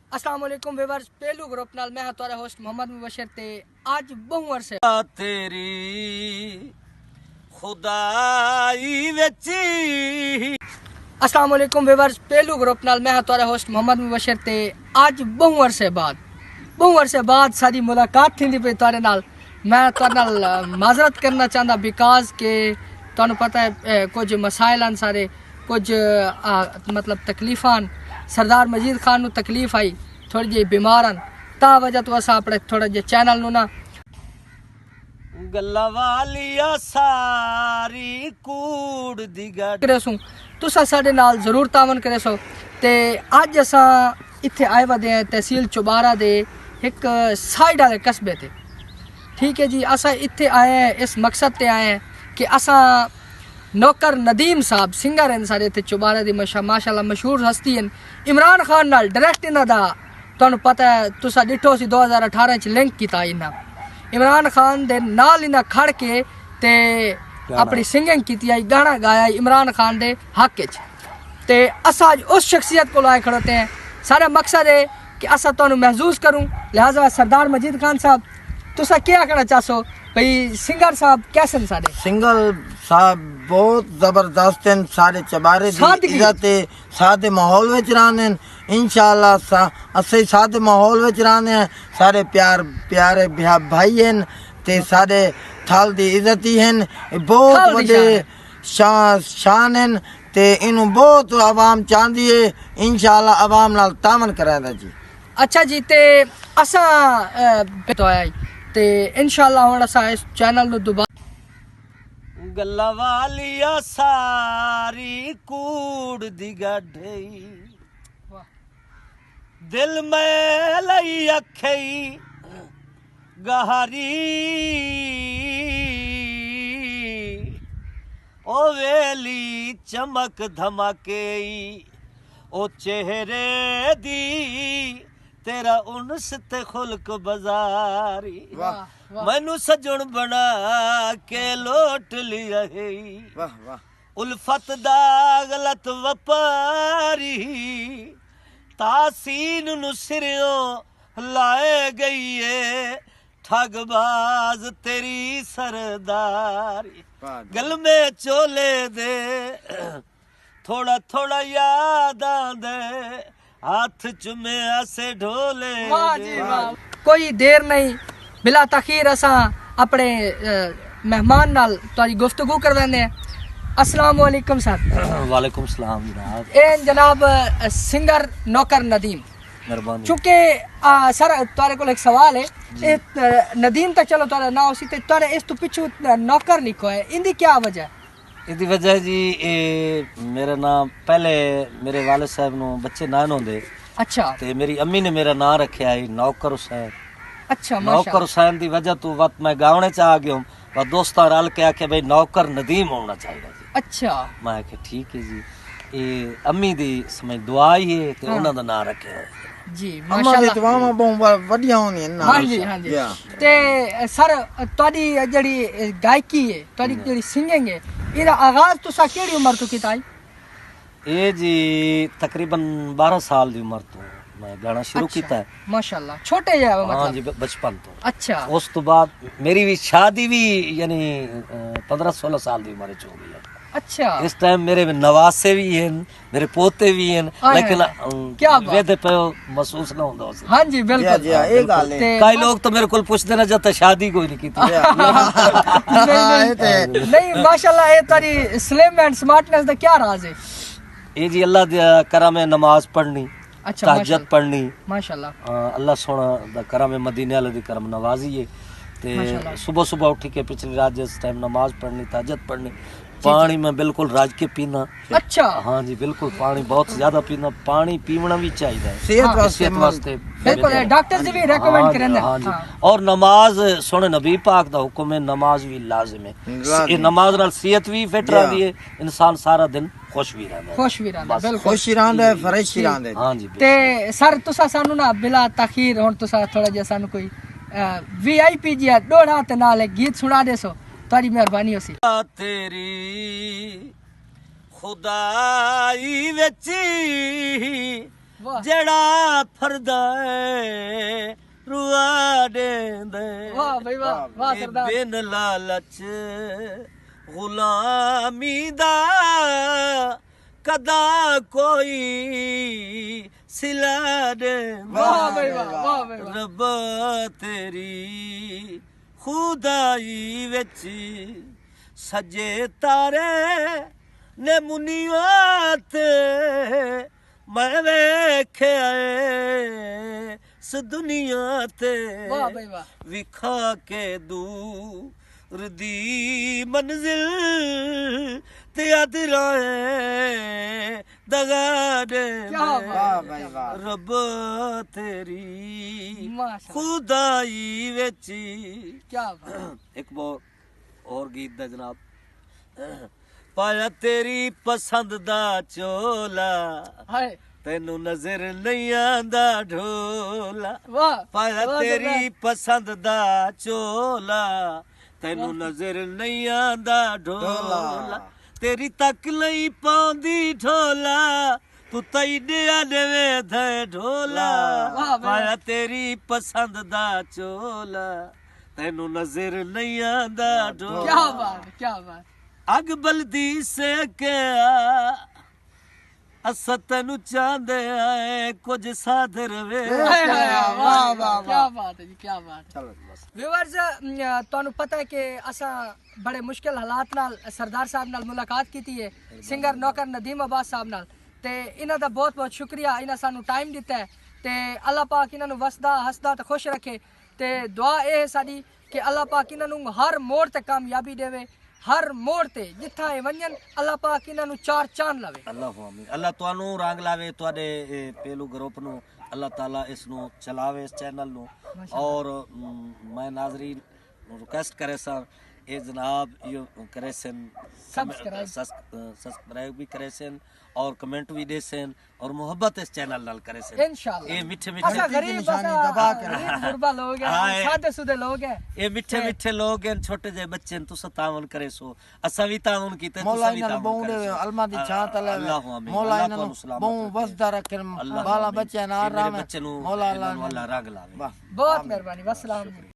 अस्सलाम वालेकुम viewers, पेलू group नाल मैं तुम्हारा होस्ट मोहम्मद मुबशर ते आज बहु अरसे तेरी खुदाई विच अस्सलाम वालेकुम व्यूअर्स, पेलू ग्रुप नाल मैं तुम्हारा होस्ट मोहम्मद मुबशर ते आज बहु अरसे बाद सारी मुलाकात थी पे तुम्हारे नाल। मैं तुम्हारे नाल माजरत करना चाहता बिकॉज के तुहानू पता है कुछ मसाइल हैं सारे कुछ मतलब तकलीफां सरदार मजीद खान नू तकलीफ आई थोड़ी जी बीमार हैं ता वजह तो असा अपने थोड़ा जे चैनल नू ना गल्ला वालिया सारी कूड़ दी गड करे सो तुसा साडे नाल जरूर तावन करे सो। ते अज असा इत्थे आए वदे हैं तहसील चौबारा दे एक साइड वाले कस्बे ते। ठीक है जी, असा इत्थे आए हैं इस मकसद ते आए हैं कि असा नौकर नदीम साहब सिंगर हैं सारे इत्थे चौबारा दी माशाल्लाह मशहूर हस्ती हैं। इमरान खान नाल डायरेक्ट इन्हां दा तुहानू पता है तुसा डिठो सी 2018 च लिंक कीता इन्हां इमरान खान दे नाल इन्हां खड़ के ते अपनी सिंगिंग कीती आई गाना गाया इमरान खान दे हक च। ते असा अज उस शख्सियत को आए खड़ोते हैं। सारा मकसद है कि असा तुहानू महसूस करूँ। लिहाजा सरदार मजीद खान साहब तुसा क्या कहना चाहो भाई सिंगर साहब कैसे सारे सिंगर साहब बहुत जबरदस्त हैं। सारे चबारे दी इज्जत सादे माहौल विच रहने इंशाअल्लाह असे सादे माहौल विच रहने हैं। सारे प्यारे भाई हैं ते सारे थाल दी इज्जत ही हैं। बहुत बड़े शान हैं ते इनु बहुत आवाम चाहती है इंशाअल्लाह आवाम नाल तामन करांदा जी। अच्छा जी, ते असा तो आया ते इंशाअल्लाह हुण असा इस चैनल नु दोबारा गल्ला वालिया सारी कूड़ दी गड दिल में लई अखई गहरी ओ वेली चमक धमाके ओ चेहरे दी तेरा उनस ते खुल्क बाजारी मैनू सजन बना के लोट लिया है उल्फत दा गलत वपारी तासीन नु सिरों लाए गई है ठगबाज तेरी सरदारी गल में चोले दे थोड़ा थोड़ा याद आंदे हाथ चुमे ऐसे ढोले कोई देर नहीं बिला तखीर असा अपने मेहमान नाल तुहारी गुफ्तगू करवाने हैं। अस्सलाम वालेकुम सर। वालेकुम सलाम जनाब। ए जनाब सिंगर नौकर नदीम मेहरबानी। चूंकि सर तुहारे को एक सवाल है नदीम तो चलो तुहारा नाम सी ते तुहारे इस तो पिछू नौकर लिखो है इंदी क्या वजह है? इसकी वजह जी मेरा नाम पहले मेरे वाले साहब नु बच्चे नान होंदे। अच्छा ते मेरी अम्मी ने मेरा नाम रखा है नौकर हुसैन। अच्छा नौकर हुसैन दी वजह तो वक्त मैं गावने च आ गया और दोस्तां रल के आखे भाई नौकर नदीम होना चाहिए जी। अच्छा मैं आखे ठीक है जी ये अम्मी दी समझ दुआ ही है ते उन्हां दा नाम रखा है जी माशाल्लाह दुआवां बहुत वड्डियां होंदियां ना। हाँ जी हाँ जी। ते सर तुहाडी जेहड़ी गायकी है तुहाडी जेहड़ी सिंगिंग है इहदा आगाज तुसा केड़ी उम्र तो कीता है? ये जी तकरीबन 12 साल दी उम्र तो मैं गाना शुरू किया है। माशाल्लाह छोटे जे हाँ मतलब जी बचपन तो। अच्छा उस तो बाद मेरी भी शादी भी यानी 15-16 साल की उम्र हो गई है। अच्छा इस टाइम मेरे नवासे भी हैं मेरे पोते भी हैं लेकिन क्या वेदे पे महसूस ना होता उसे। हाँ जी बिल्कुल जी एक गल है कई लोग तो मेरे को पूछते ना जब तक शादी कोई नहीं की थी। नहीं माशाल्लाह ये तारी स्लिम एंड स्मार्टनेस दा क्या राज है? ये जी अल्लाह दा करम है नमाज पढ़नी अच्छा तहज्जुद पढ़नी माशाल्लाह अल्लाह सोना दा करम है मदीने वाले दी करम नवाजी है ते सुबह सुबह उठ के पिछली रात जिस टाइम नमाज पढ़नी तहज्जुद पढ़नी पानी में बिल्कुल राज के पीना। अच्छा हाँ जी बिल्कुल पानी बहुत ज्यादा पीना पानी पीना भी चाहिए सेहत वास्ते बिल्कुल डॉक्टर जी भी रेकमेंड करेंगे। हाँ जी और नमाज सोने नबी पाक दा हुक्म है नमाज भी लाजिम है। ये नमाज नाल सेहत भी फिट रहती है इंसान सारा दिन खुश भी रहता है बिल्कुल खुश रहंदा है फ्रेश रहंदा है। हाँ जी ते सर तुसा सानू ना बिला तखीर हुन तुसा थोड़ा जिहा सानू कोई वीआईपी जी डोड़ा ते नाल एक गीत सुना देसो तारी मेहरबानी होसी। तेरी खुदाई विच वाह। जेड़ा फरदा है रुआ देंदे वाह भाई वाह वाह सरदार बिन लालच गुलामी दा कदा कोई सिला देंदा वाह भाई वाह वाह भाई वाह रब तेरी खुदाई विच सजे तारे ने मुनियात मैं वेख्या इस दुनिया ते वाह भाई वाह विखा के दूर दी मंजिल ते अदराए दगा दे क्या बात वाह भाई वाह रब तेरी माशाल्लाह खुदाई विच क्या बात एक बहुत और गीत दा जनाब पाया तेरी पसंद दा चोला हाय तेनू नजर नहीं आंदा ढोला वाह पाया वाह तेरी सरदार। पसंद दा चोला तेनू नजर नहीं आंदा ढोला तेरी तक नहीं पाउंदी ढोला तू तैडिया देवे थे ढोला वाह भाई। पाया तेरी पसंद दा चोला तेनू नजर नहीं आंदा ढोला क्या बात क्या बात अग बलदी से क्या असा तेनू चाहते आए कुछ साधर वे हाय हाय वाह वाह क्या वाह। बात है जी क्या बात है चलो व्यूअर्स ਤੁਹਾਨੂੰ ਪਤਾ ਹੈ ਕਿ ਅਸਾਂ ਬੜੇ ਮੁਸ਼ਕਿਲ ਹਾਲਾਤ ਨਾਲ ਸਰਦਾਰ ਸਾਹਿਬ ਨਾਲ ਮੁਲਾਕਾਤ ਕੀਤੀ ਹੈ ਸਿੰਗਰ ਨੌਕਰ ਨਦੀਮ ਅਬਾਸ ਸਾਹਿਬ ਨਾਲ ਤੇ ਇਹਨਾਂ ਦਾ ਬਹੁਤ ਬਹੁਤ ਸ਼ੁਕਰੀਆ ਇਹਨਾਂ ਸਾਨੂੰ ਟਾਈਮ ਦਿੱਤਾ ਹੈ ਤੇ ਅੱਲਾਹ ਪਾਕ ਇਹਨਾਂ ਨੂੰ ਵਸਦਾ ਹੱਸਦਾ ਤੇ ਖੁਸ਼ ਰੱਖੇ ਤੇ ਦੁਆ ਇਹ ਹੈ ਸਾਡੀ ਕਿ ਅੱਲਾਹ ਪਾਕ ਇਹਨਾਂ ਨੂੰ ਹਰ ਮੋੜ ਤੇ ਕਾਮਯਾਬੀ ਦੇਵੇ ਹਰ ਮੋੜ ਤੇ ਜਿੱਥਾ ਇਹ ਵੰਜਨ ਅੱਲਾਹ ਪਾਕ ਇਹਨਾਂ ਨੂੰ ਚਾਰ ਚਾਂਦ ਲਾਵੇ ਅੱਲਾਹ ਆਮੀਨ ਅੱਲਾਹ ਤੁਹਾਨੂੰ ਰੰਗ ਲਾਵੇ ਤੁਹਾਡੇ ਪਹਿਲੂ ਗਰੁੱਪ ਨੂੰ ਅੱਲਾਹ ਤਾਲਾ ਇਸ ਨੂੰ ਚਲਾਵੇ ਇਸ ਚੈਨਲ ਨੂੰ ਔਰ ਮੈਂ ਨਾਜ਼ਰੀਨ ਨੂੰ ਰਿਕਵੈਸਟ ਕਰੇ ਸਰ ਇਹ ਜਨਾਬ ਇਹ ਕਰੇ ਸਨ सब्सक्राइब भी करे सन और कमेंट भी दे सन और मोहब्बत इस चैनल नाल करे सन इंशाल्लाह ये मिठे अच्छा मिठे गरीब निशानी बसा दबा के गरीब गुरबा लोग हैं हाँ, सादे सुदे लोग हैं ये मिठे मिठे लोग हैं छोटे जे बच्चे हैं तुसा तावन करे सो असा भी तावन कीते मौला तुसा भी इन्हनि तावन बहु करे ॾे सो अलमा दी छात लावे अल्लाह आमीन मौला अल्लाह इन्हनि को सलामत बहु रखे। वसदा रखन अल्लाह बाला आमीन। बच्चे ना ये मेरे आराम बच्चे नु मौला इन्हनि अल्लाह रंग लावे वाह बहुत मेहरबानी वस्सलाम